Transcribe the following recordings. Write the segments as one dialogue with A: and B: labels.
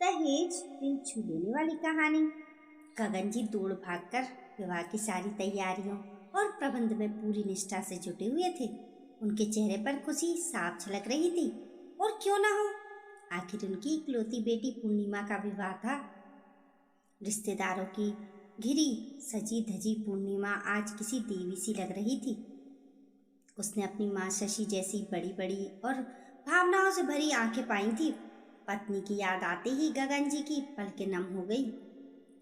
A: दहेज दिल छू लेने वाली कहानी। गगन जी दौड़ भागकर विवाह की सारी तैयारियों और प्रबंध में पूरी निष्ठा से जुटे हुए थे। उनके चेहरे पर खुशी साफ झलक रही थी। और क्यों ना हो, आखिर उनकी इकलौती बेटी पूर्णिमा का विवाह था। रिश्तेदारों की घिरी सजी धजी पूर्णिमा आज किसी देवी सी लग रही थी। उसने अपनी माँ शशि जैसी बड़ी बड़ी और भावनाओं से भरी आंखें पाई थी। पत्नी की याद आते ही गगन जी की पलकें नम हो गई।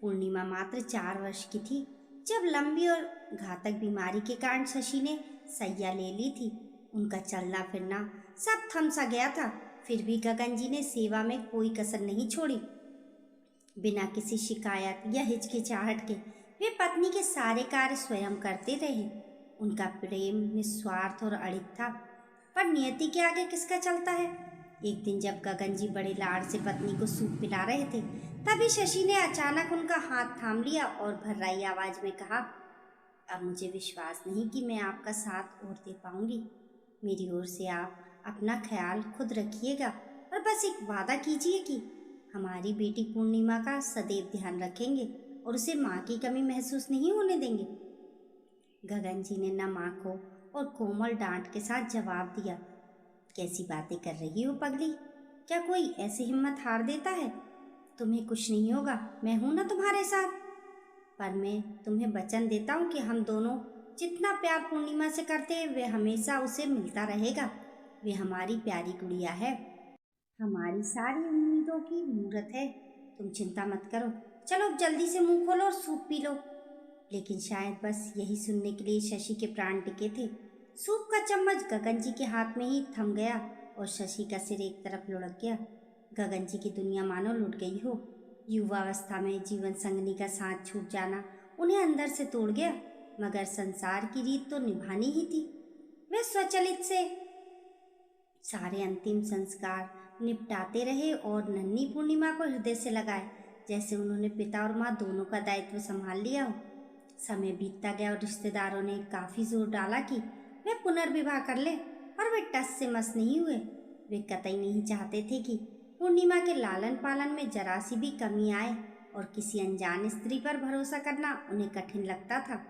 A: पूर्णिमा मात्र 4 वर्ष की थी जब लंबी और घातक बीमारी के कारण शशि ने सैया ले ली थी। उनका चलना फिरना सब थम सा गया था, फिर भी गगन जी ने सेवा में कोई कसर नहीं छोड़ी। बिना किसी शिकायत या हिचकिचाहट के वे पत्नी के सारे कार्य स्वयं करते रहे। उनका प्रेम निस्वार्थ और अड़िग था, पर नियति के आगे किसका चलता है। एक दिन जब गगन जी बड़े लाड़ से पत्नी को सूप पिला रहे थे, तभी शशि ने अचानक उनका हाथ थाम लिया और भर्राई आवाज में कहा, अब मुझे विश्वास नहीं कि मैं आपका साथ और दे पाऊंगी। मेरी ओर से आप अपना ख्याल खुद रखिएगा और बस एक वादा कीजिए कि हमारी बेटी पूर्णिमा का सदैव ध्यान रखेंगे और उसे माँ की कमी महसूस नहीं होने देंगे। गगन जी ने नम आंखों और कोमल डांट के साथ जवाब दिया, कैसी बातें कर रही हो पगली, क्या कोई ऐसी हिम्मत हार देता है। तुम्हें कुछ नहीं होगा, मैं हूं ना तुम्हारे साथ। पर मैं तुम्हें वचन देता हूं कि हम दोनों जितना प्यार पूर्णिमा से करते हैं वे हमेशा उसे मिलता रहेगा। वे हमारी प्यारी गुड़िया है, हमारी सारी उम्मीदों की मूरत है। तुम चिंता मत करो, चलो जल्दी से मुंह खोलो और सूप पी लो। लेकिन शायद बस यही सुनने के लिए शशि के प्राण टिके थे। सूप का चम्मच गगन जी के हाथ में ही थम गया और शशि का सिर एक तरफ लुढ़क गया। गगन जी की दुनिया मानो लुट गई हो। युवावस्था में जीवन संगनी का साथ छूट जाना उन्हें अंदर से तोड़ गया, मगर संसार की रीत तो निभानी ही थी। वे स्वचलित से सारे अंतिम संस्कार निपटाते रहे और नन्ही पूर्णिमा को हृदय से लगाए, जैसे उन्होंने पिता और माँ दोनों का दायित्व संभाल लिया हो। समय बीतता गया और रिश्तेदारों ने काफी जोर डाला कि वे पुनर्विवाह कर ले, पर वे टस से मस नहीं हुए। वे कतई नहीं चाहते थे कि पूर्णिमा के लालन पालन में जरा सी भी कमी आए और किसी अनजान स्त्री पर भरोसा करना उन्हें कठिन लगता था।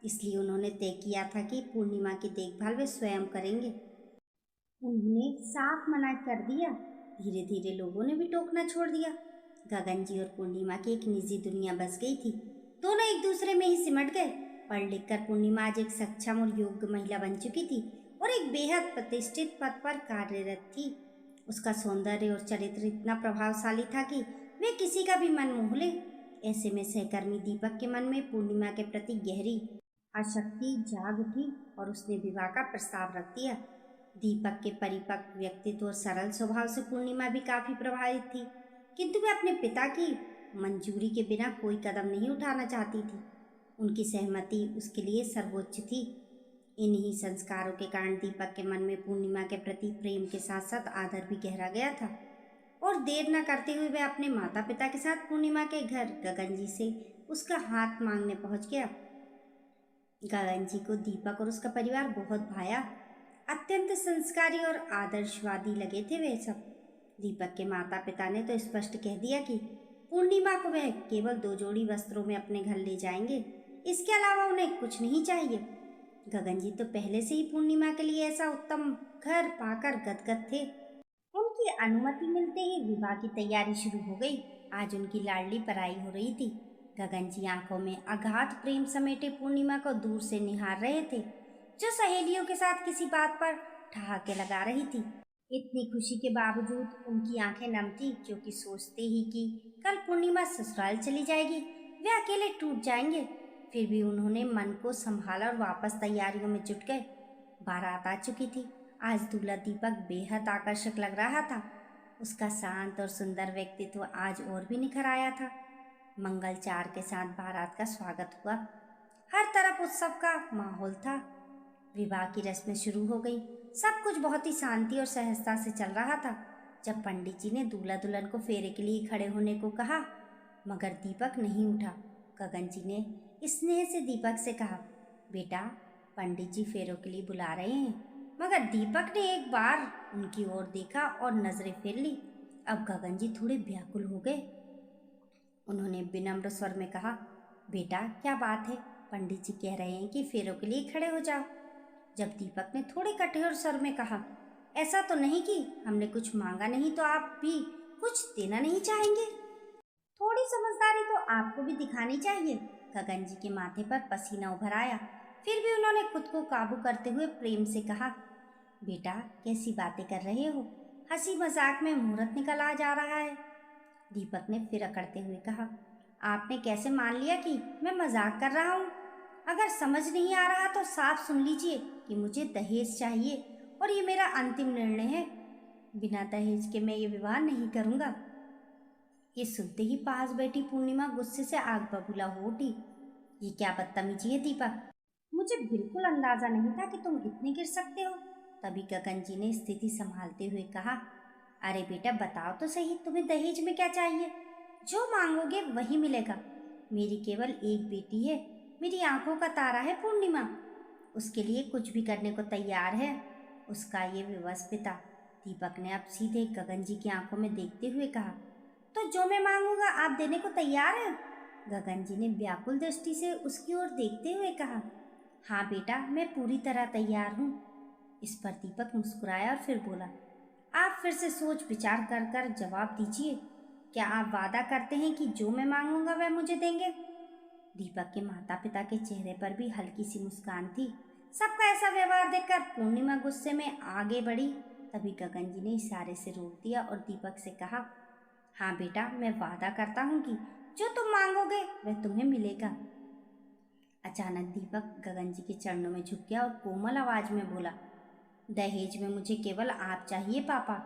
A: इसलिए उन्होंने तय किया था कि पूर्णिमा की देखभाल वे स्वयं करेंगे। उन्होंने साफ मना कर दिया। धीरे धीरे लोगों ने भी टोकना छोड़ दिया। गगन जी और पूर्णिमा की एक निजी दुनिया बस गई थी। दोनों एक दूसरे में ही सिमट गए। पढ़ लिख कर पूर्णिमा आज एक सक्षम और योग्य महिला बन चुकी थी और एक बेहद प्रतिष्ठित पद पर कार्यरत थी। उसका सौंदर्य और चरित्र इतना प्रभावशाली था कि वे किसी का भी मन मोह ले। ऐसे में सहकर्मी दीपक के मन में पूर्णिमा के प्रति गहरी आसक्ति जाग उठी और उसने विवाह का प्रस्ताव रख दिया। दीपक के परिपक्व व्यक्तित्व और सरल स्वभाव से पूर्णिमा भी काफी प्रभावित थी, किंतु वे अपने पिता की मंजूरी के बिना कोई कदम नहीं उठाना चाहती थी। उनकी सहमति उसके लिए सर्वोच्च थी। इन्हीं संस्कारों के कारण दीपक के मन में पूर्णिमा के प्रति प्रेम के साथ साथ आदर भी गहरा गया था और देर न करते हुए वह अपने माता पिता के साथ पूर्णिमा के घर गगन जी से उसका हाथ मांगने पहुंच गया। गगन जी को दीपक और उसका परिवार बहुत भाया। अत्यंत संस्कारी और आदर्शवादी लगे थे वे सब। दीपक के माता पिता ने तो स्पष्ट कह दिया कि पूर्णिमा को वह केवल 2 जोड़ी वस्त्रों में अपने घर ले जाएंगे, इसके अलावा उन्हें कुछ नहीं चाहिए। गगन जी तो पहले से ही पूर्णिमा के लिए ऐसा उत्तम घर पाकर गदगद थे। उनकी अनुमति मिलते ही विवाह की तैयारी शुरू हो गई। आज उनकी लाडली पराई हो रही थी। गगन जी आंखों में अगाध प्रेम समेटे पूर्णिमा को दूर से निहार रहे थे, जो सहेलियों के साथ किसी बात पर ठहाके लगा रही थी। इतनी खुशी के बावजूद उनकी आंखें नम थी, क्योंकि सोचते ही कि कल पूर्णिमा ससुराल चली जाएगी, वे अकेले टूट जाएंगे। फिर भी उन्होंने मन को संभाला और वापस तैयारियों में जुट गए। बारात आ चुकी थी। आज दूल्हा दीपक बेहद आकर्षक लग रहा था। उसका शांत और सुंदर व्यक्तित्व आज और भी निखर आया था। मंगलचार के साथ बारात का स्वागत हुआ। हर तरफ उत्सव का माहौल था। विवाह की रस्में शुरू हो गई। सब कुछ बहुत ही शांति और सहजता से चल रहा था। जब पंडित जी ने दूल्हा दुल्हन को फेरे के लिए खड़े होने को कहा, मगर दीपक नहीं उठा। गगन जी ने स्नेह से दीपक से कहा, बेटा, पंडित जी फेरों के लिए बुला रहे हैं। मगर दीपक ने एक बार उनकी ओर देखा और नजरें फेर ली। अब गगन जी थोड़े व्याकुल हो गए। उन्होंने विनम्र स्वर में कहा, बेटा क्या बात है, पंडित जी कह रहे हैं कि फेरों के लिए खड़े हो जाओ। जब दीपक ने थोड़े कठोर स्वर में कहा, ऐसा तो नहीं कि हमने कुछ मांगा नहीं तो आप भी कुछ देना नहीं चाहेंगे? थोड़ी समझदारी तो आपको भी दिखानी चाहिए। गगन जी के माथे पर पसीना उभर आया। फिर भी उन्होंने खुद को काबू करते हुए प्रेम से कहा, बेटा कैसी बातें कर रहे हो, हंसी मजाक में मुहूर्त निकल आ जा रहा है। दीपक ने फिर अकड़ते हुए कहा, आपने कैसे मान लिया कि मैं मजाक कर रहा हूँ? अगर समझ नहीं आ रहा तो साफ सुन लीजिए कि मुझे दहेज चाहिए और ये मेरा अंतिम निर्णय है। बिना दहेज के मैं ये विवाह नहीं करूँगा। ये सुनते ही पास बैठी पूर्णिमा गुस्से से आग बबूला हो उठी। ये क्या बदतमीजी है दीपक, मुझे बिल्कुल अंदाजा नहीं था कि तुम इतने गिर सकते हो। तभी गगन जी ने स्थिति संभालते हुए कहा, अरे बेटा बताओ तो सही, तुम्हें दहेज में क्या चाहिए? जो मांगोगे वही मिलेगा। मेरी केवल एक बेटी है, मेरी आंखों का तारा है पूर्णिमा, उसके लिए कुछ भी करने को तैयार है उसका ये विवश पिता। दीपक ने अब सीधे गगन जी की आंखों में देखते हुए कहा, तो जो मैं मांगूंगा आप देने को तैयार हैं? गगन जी ने व्याकुल दृष्टि से उसकी ओर देखते हुए कहा, हाँ बेटा मैं पूरी तरह तैयार हूँ। इस पर दीपक मुस्कुराया और फिर बोला, आप फिर से सोच विचार कर कर जवाब दीजिए। क्या आप वादा करते हैं कि जो मैं मांगूंगा वह मुझे देंगे? दीपक के माता पिता के चेहरे पर भी हल्की सी मुस्कान थी। सबका ऐसा व्यवहार देखकर पूर्णिमा गुस्से में आगे बढ़ी। तभी गगन जी ने इशारे से रोक दिया और दीपक से कहा, हाँ बेटा मैं वादा करता हूँ कि जो तुम मांगोगे वह तुम्हें मिलेगा। अचानक दीपक गगन जी के चरणों में झुक गया और कोमल आवाज में बोला, दहेज में मुझे केवल आप चाहिए पापा।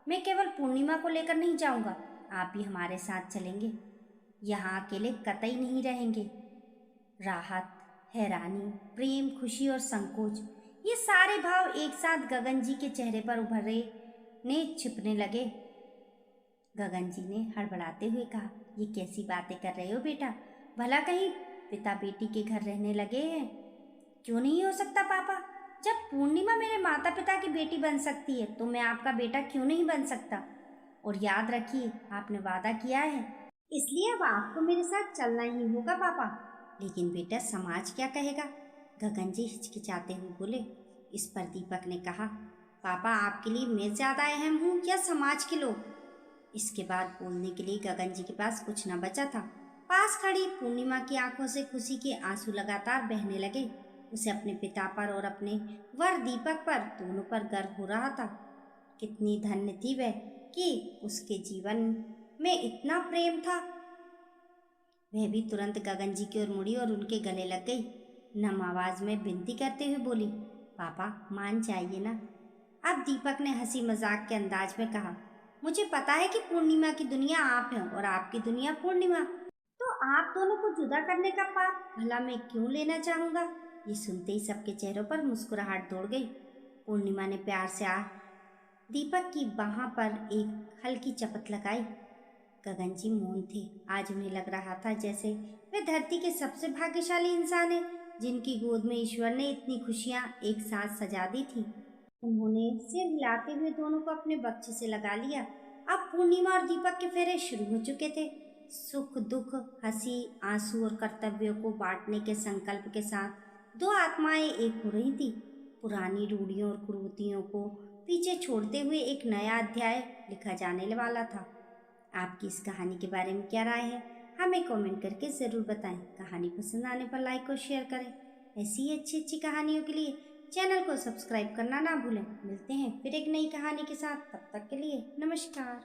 A: मैं केवल पूर्णिमा को लेकर नहीं जाऊंगा, आप भी हमारे साथ चलेंगे। यहाँ अकेले कतई नहीं रहेंगे। राहत, हैरानी, प्रेम, खुशी और संकोच, ये सारे भाव एक साथ गगन जी के चेहरे पर उभरे ने छिपने लगे। गगन जी ने हड़बड़ाते हुए कहा, ये कैसी बातें कर रहे हो बेटा, भला कहीं पिता बेटी के घर रहने लगे हैं? क्यों नहीं हो सकता पापा? जब पूर्णिमा मेरे माता पिता की बेटी बन सकती है तो मैं आपका बेटा क्यों नहीं बन सकता? और याद रखिए आपने वादा किया है, इसलिए अब आपको मेरे साथ चलना ही होगा पापा। लेकिन बेटा समाज क्या कहेगा? गगन जी हिचकिचाते हुए बोले। इस पर दीपक ने कहा, पापा आपके लिए मैं ज्यादा अहम हूँ या समाज के लोग? इसके बाद बोलने के लिए गगन जी के पास कुछ न बचा था। पास खड़ी पूर्णिमा की आंखों से खुशी के आंसू लगातार बहने लगे। उसे अपने पिता पर और अपने वर दीपक पर दोनों पर गर्व हो रहा था। कितनी धन्य थी वह कि उसके जीवन में इतना प्रेम था। वह भी तुरंत गगन जी की ओर मुड़ी और उनके गले लग गई। नम आवाज में विनती करते हुए बोली, पापा मान जाइए ना। अब दीपक ने हंसी मजाक के अंदाज में कहा, मुझे पता है कि पूर्णिमा की दुनिया आप हैं और आपकी दुनिया पूर्णिमा, तो आप दोनों को जुदा करने का पाप भला मैं क्यों लेना चाहूँगा? ये सुनते ही सबके चेहरों पर मुस्कुराहट दौड़ गई। पूर्णिमा ने प्यार से दीपक की बाह पर एक हल्की चपत लगाई। गगन जी मौन थे। आज उन्हें लग रहा था जैसे वे धरती के सबसे भाग्यशाली इंसान हैं जिनकी गोद में ईश्वर ने इतनी खुशियाँ एक साथ सजा दी थी। उन्होंने सिर हिलाते हुए दोनों को अपने बक्से से लगा लिया। अब पूर्णिमा और दीपक के फेरे शुरू हो चुके थे। सुख दुख, हंसी, आंसू और कर्तव्यों को बांटने के संकल्प के साथ दो आत्माएं एक हो रही थी। पुरानी रूढ़ियों और कुरीतियों को पीछे छोड़ते हुए एक नया अध्याय लिखा जाने वाला था। आपकी इस कहानी के बारे में क्या राय है? हमें कमेंट करके ज़रूर बताएं। कहानी पसंद आने पर लाइक और शेयर करें। ऐसी ही अच्छी अच्छी कहानियों के लिए चैनल को सब्सक्राइब करना ना भूलें। मिलते हैं फिर एक नई कहानी के साथ, तब तक के लिए नमस्कार।